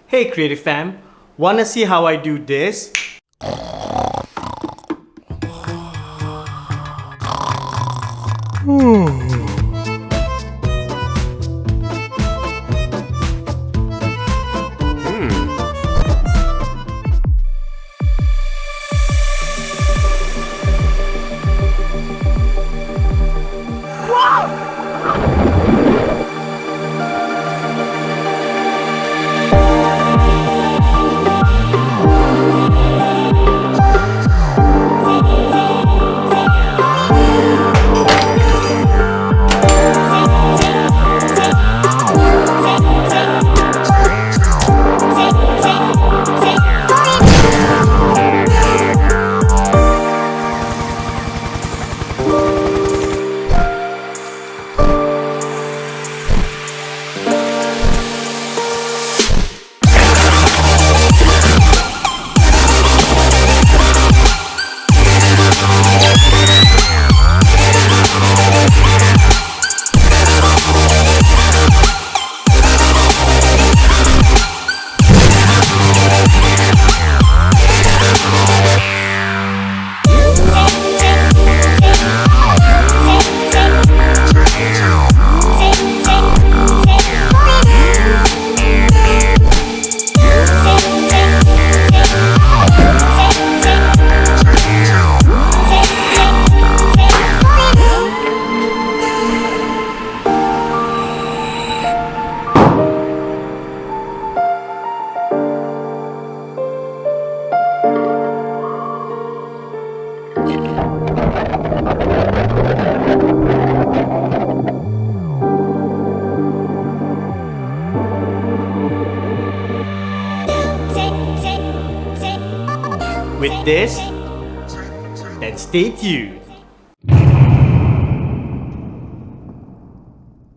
Hey Creative Fam, wanna see how I do this? With this, then stay tuned.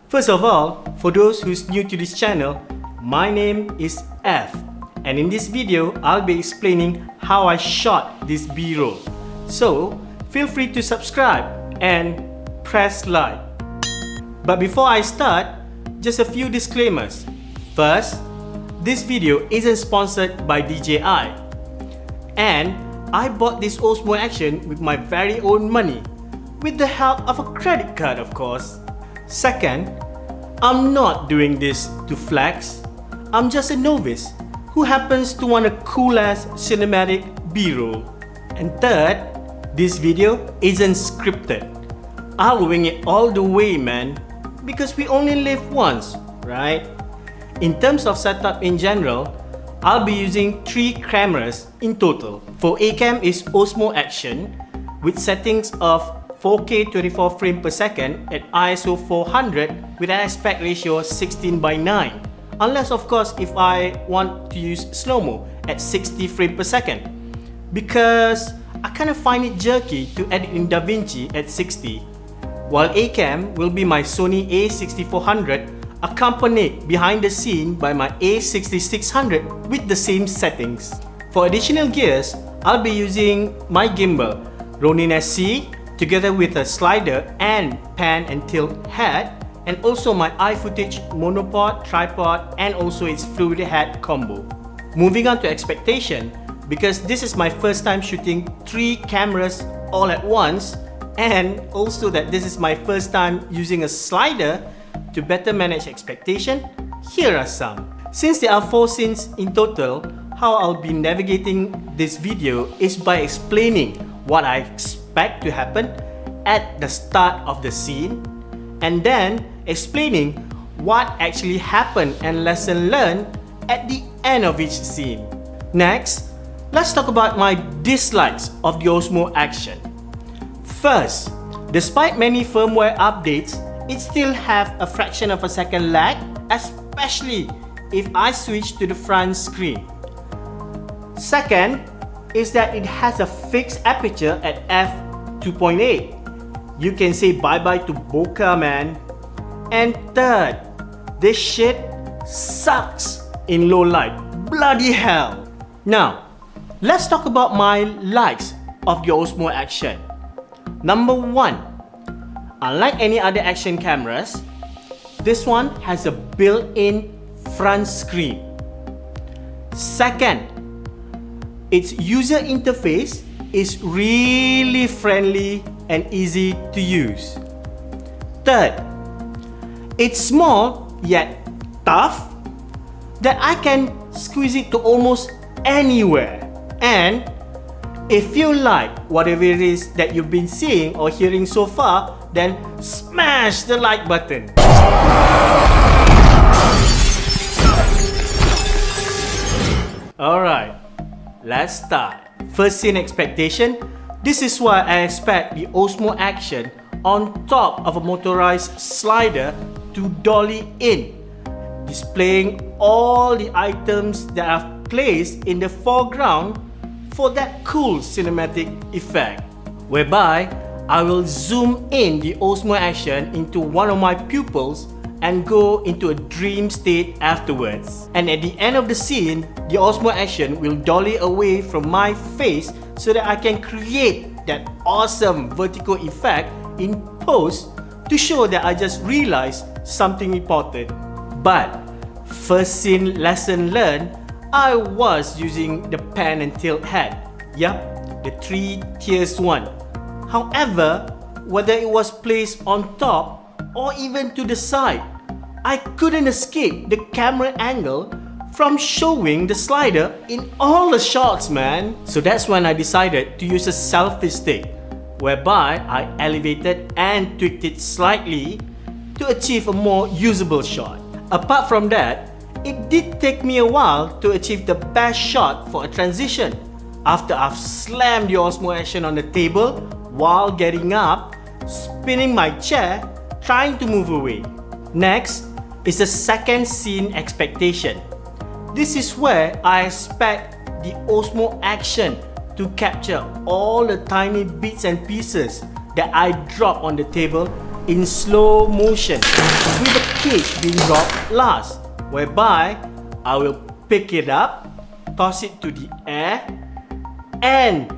First of all, for those who's new to this channel, my name is F, and in this video, I'll be explaining how I shot this B-roll. So, feel free to subscribe and press like. But before I start, just a few disclaimers. First, this video isn't sponsored by DJI. And I bought this Osmo Action with my very own money, with the help of a credit card of course. Second, I'm not doing this to flex. I'm just a novice who happens to want a cool-ass cinematic B-roll. And third, this video isn't scripted. I'll wing it all the way, man, because we only live once, right? In terms of setup in general, I'll be using 3 cameras in total. For A-cam is Osmo Action with settings of 4K 24 frames per second at ISO 400 with an aspect ratio 16:9. Unless of course if I want to use slow-mo at 60 frames per second. Because I kind of find it jerky to edit in DaVinci at 60. While A-cam will be my Sony A6400 accompanied behind the scene by my A6600 with the same settings. For additional gears, I'll be using my gimbal Ronin SC together with a slider and pan and tilt head, and also my iFootage monopod, tripod, and also its fluid head combo. Moving on to expectation, because this is my first time shooting 3 cameras all at once, and also that this is my first time using a slider. To better manage expectation, here are some. Since there are 4 scenes in total, how I'll be navigating this video is by explaining what I expect to happen at the start of the scene, and then explaining what actually happened and lesson learned at the end of each scene. Next, let's talk about my dislikes of the Osmo Action. First, despite many firmware updates, it still have a fraction of a second lag, especially if I switch to the front screen. Second is that it has a fixed aperture at f2.8. You can say bye-bye to bokeh, man. And third, this shit sucks in low light. Bloody hell. Now, let's talk about my likes of the Osmo Action. Number 1. Unlike any other action cameras, this one has a built-in front screen. Second, its user interface is really friendly and easy to use. Third, it's small yet tough that I can squeeze it to almost anywhere. And if you like whatever it is that you've been seeing or hearing so far, then smash the like button. Alright, let's start. First scene expectation. This is why I expect the Osmo Action on top of a motorized slider to dolly in, displaying all the items that I've placed in the foreground for that cool cinematic effect, whereby I will zoom in the Osmo Action into one of my pupils and go into a dream state afterwards. And at the end of the scene, the Osmo Action will dolly away from my face so that I can create that awesome vertical effect in post to show that I just realized something important. But first scene lesson learned, I was using the pan and tilt head. Yup, the 3 tiers one. However, whether it was placed on top or even to the side, I couldn't escape the camera angle from showing the slider in all the shots, man. So that's when I decided to use a selfie stick, whereby I elevated and tweaked it slightly to achieve a more usable shot. Apart from that, it did take me a while to achieve the best shot for a transition after I've slammed the Osmo Action on the table while getting up, spinning my chair, trying to move away. Next is the second scene expectation. This is where I expect the Osmo Action to capture all the tiny bits and pieces that I drop on the table in slow motion, with the cage being dropped last, whereby I will pick it up, toss it to the air, and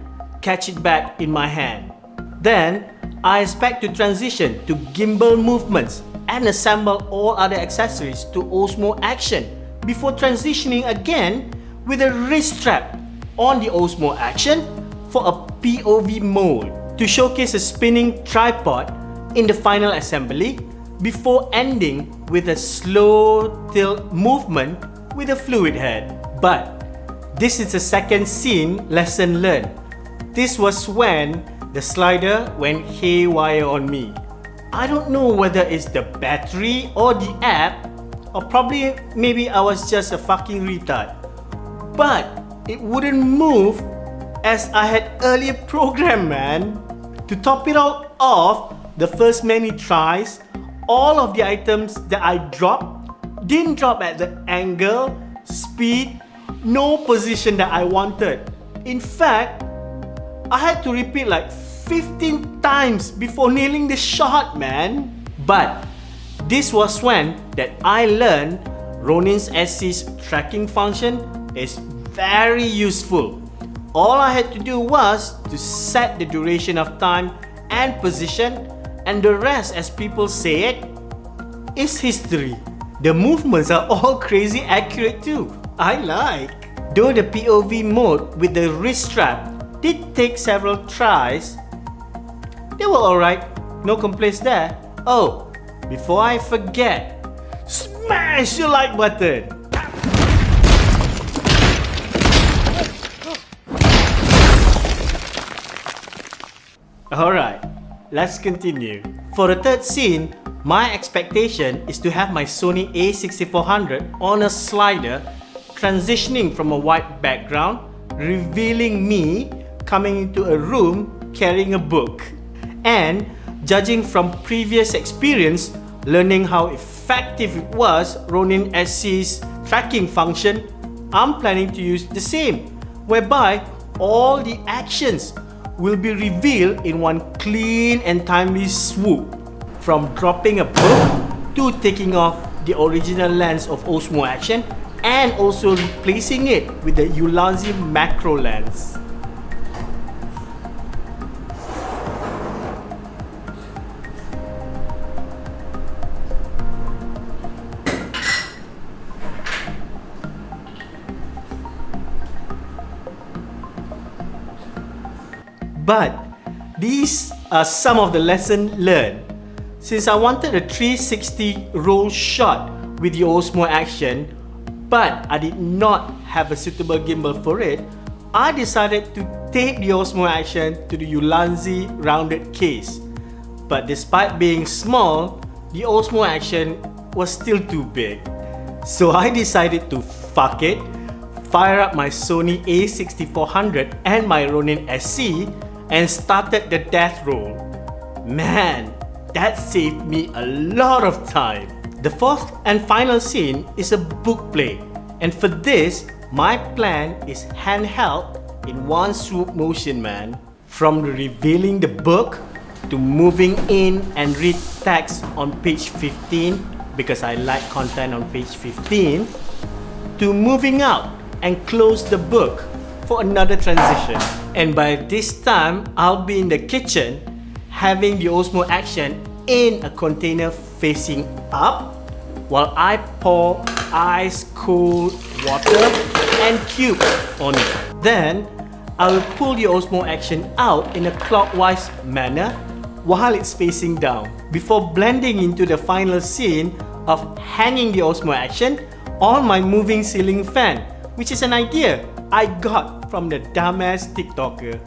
catch it back in my hand. Then, I expect to transition to gimbal movements and assemble all other accessories to Osmo Action before transitioning again with a wrist strap on the Osmo Action for a POV mode to showcase a spinning tripod in the final assembly before ending with a slow tilt movement with a fluid head. But this is the second scene lesson learned. This was when the slider went haywire on me. I don't know whether it's the battery or the app, or probably maybe I was just a fucking retard. But it wouldn't move as I had earlier programmed, man. To top it all off, the first many tries, all of the items that I dropped didn't drop at the angle, speed, no position that I wanted. In fact, I had to repeat like 15 times before nailing the shot, man. But this was when that I learned Ronin's SC's tracking function is very useful. All I had to do was to set the duration of time and position, and the rest, as people say it, is history. The movements are all crazy accurate too. I like. Though the POV mode with the wrist strap did take several tries, they were alright, no complaints there. Oh, before I forget, smash your like button! Alright, let's continue. For the third scene, my expectation is to have my Sony a6400 on a slider, transitioning from a white background, revealing me coming into a room carrying a book. And judging from previous experience, learning how effective it was Ronin SC's tracking function, I'm planning to use the same, whereby all the actions will be revealed in one clean and timely swoop, from dropping a book to taking off the original lens of Osmo Action and also replacing it with the Ulanzi macro lens. But these are some of the lessons learned. Since I wanted a 360 roll shot with the Osmo Action, but I did not have a suitable gimbal for it, I decided to tape the Osmo Action to the Ulanzi rounded case. But despite being small, the Osmo Action was still too big. So I decided to fuck it, fire up my Sony a6400 and my Ronin SC and started the death roll. Man, that saved me a lot of time. The fourth and final scene is a book play, and for this, my plan is handheld in one swoop motion, man. From revealing the book to moving in and read text on page 15 because I like content on page 15, to moving out and close the book for another transition. And by this time, I'll be in the kitchen having the Osmo Action in a container facing up while I pour ice cold water and cubes on it. Then I will pull the Osmo Action out in a clockwise manner while it's facing down before blending into the final scene of hanging the Osmo Action on my moving ceiling fan, which is an idea I got from the dumbass TikToker.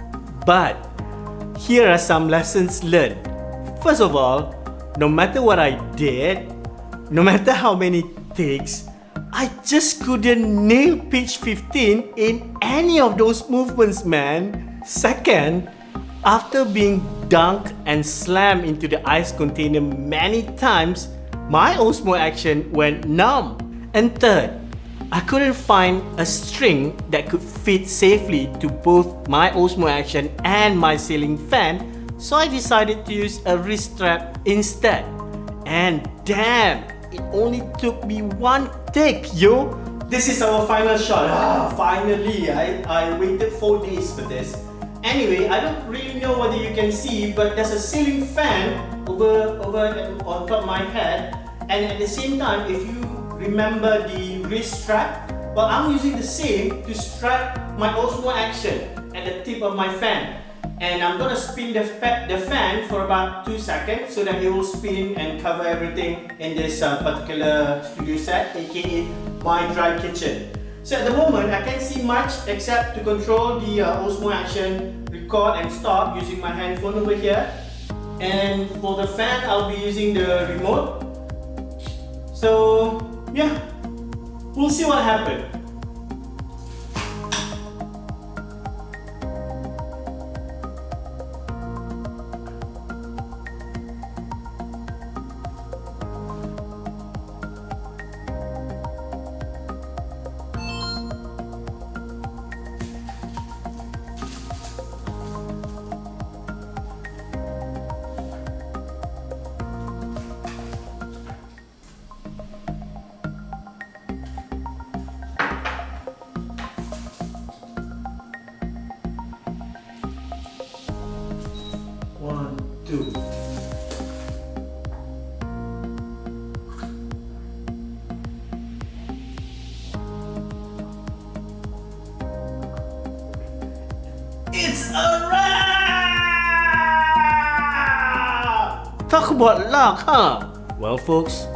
But here are some lessons learned. First of all, no matter what I did, no matter how many takes, I just couldn't nail page 15 in any of those movements, man. Second, after being dunked and slammed into the ice container many times, my Osmo Action went numb. And third, I couldn't find a string that could fit safely to both my Osmo Action and my ceiling fan, so I decided to use a wrist strap instead. And damn, it only took me one take, yo! This is our final shot. Finally! I waited 4 days for this. Anyway, I don't really know whether you can see, but there's a ceiling fan over on top of my head. And at the same time, if you remember the wrist strap, well, I'm using the same to strap my Osmo Action at the tip of my fan. And I'm gonna spin the fan for about 2 seconds so that it will spin and cover everything in this particular studio set, aka my dry kitchen. So at the moment, I can't see much except to control the Osmo Action, record and stop using my handphone over here. And for the fan, I'll be using the remote. So yeah, we'll see what happens. It's a wrap! Talk about luck, huh? Well folks,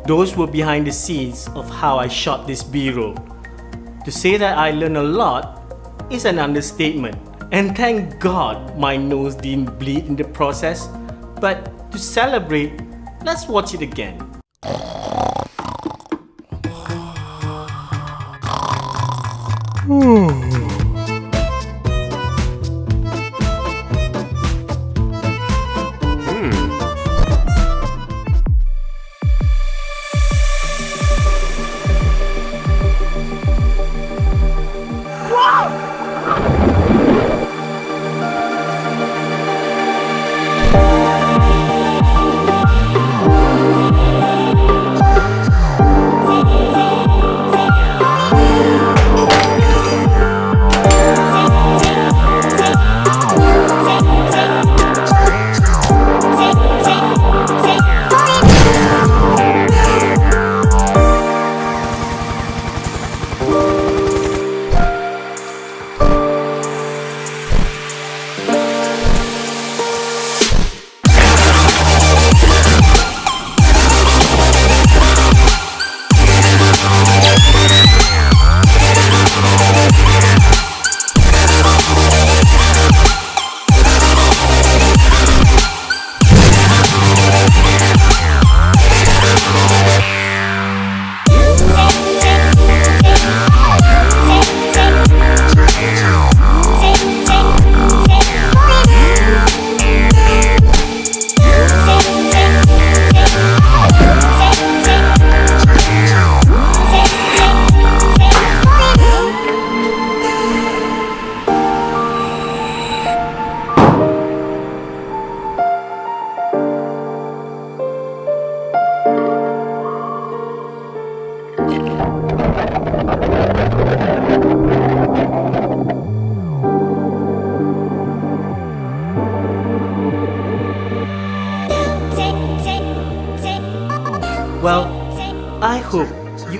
those were behind the scenes of how I shot this B-roll. To say that I learned a lot is an understatement. And thank God my nose didn't bleed in the process. But to celebrate, let's watch it again.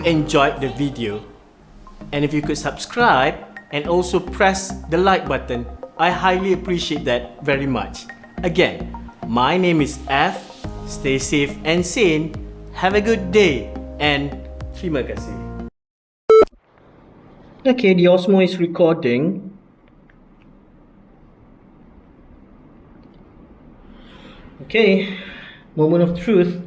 enjoyed the video. And if you could subscribe and also press the like button, I highly appreciate that very much. Again, my name is F. Stay safe and sane. Have a good day and terima kasih. Okay, the Osmo is recording. Okay, moment of truth.